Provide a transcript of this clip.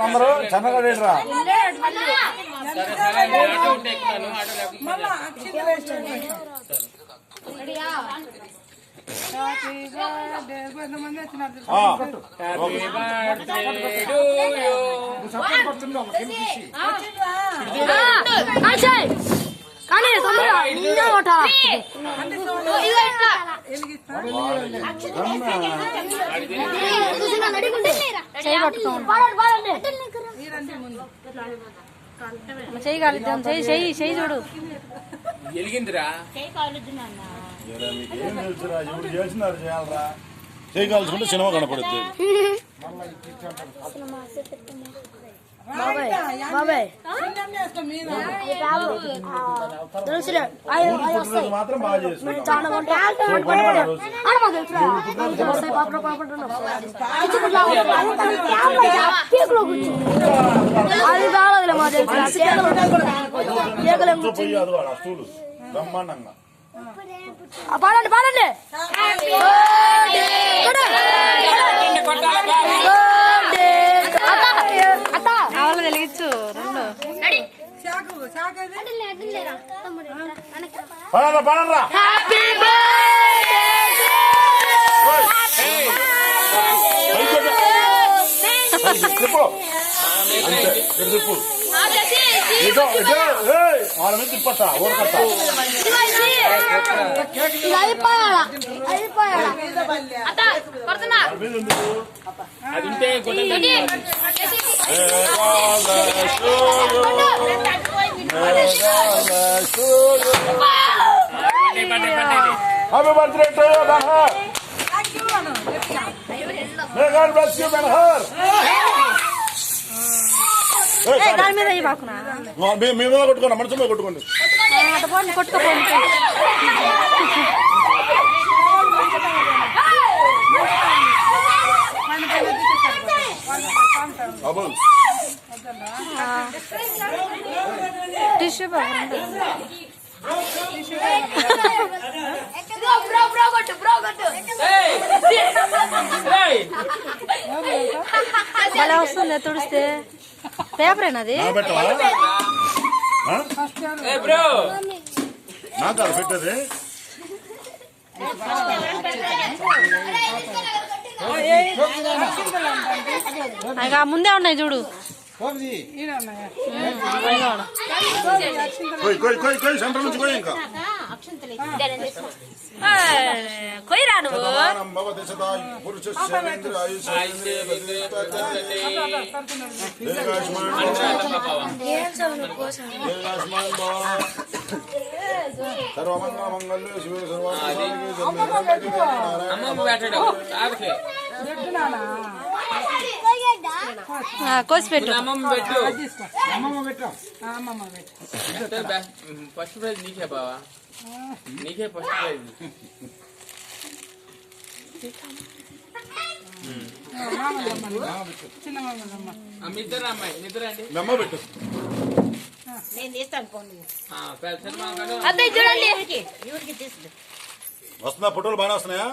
అందరూ చెన్నగడేరా కానీ తొందరగా చేయగలుగుతాం. చెయ్యి చూడు ఎలిగిందిరా. చేసినారు చేయాలరా చేయగలుచుకుంటే సినిమా కనపడుద్ది. మాత్రం బాగా చేస్తుంది. స్టూలు బ్రహ్మాండంగా పాడండి పాడండి. వెలిగించు రెండు పడరా వాళ్ళ మీద తిప్పట్టా ఊరకట్టా అది ఉంటే Happy birthday to you, Benhar. May God bless you, Benhar. దాని మీద బాకున్నా మీ మీద కొట్టుకోండి, మనసు మీద కొట్టుకోండి. కొట్టుకోండి. టిష్యూ పేపర్ భలే వస్తుంది తుడిస్తే. పేపరేనది నాకు అది పెట్టేది. ముందే ఉన్నాయి చూడు. సెంటర్ నుంచి పోయి ఇంకా కొయ్యరా నువ్వు. సర్వమంగళ శివ కోసి పెట్టు. ఫస్ట్ ప్రైజ్ నీకే బావా, నీకే ఫస్ట్ ప్రైజ్. ఇద్దరు అమ్మాయి నిద్ర అండి నమ్మ పెట్టు. వస్తున్నా ఫోటోలు బాగా వస్తున్నాయా?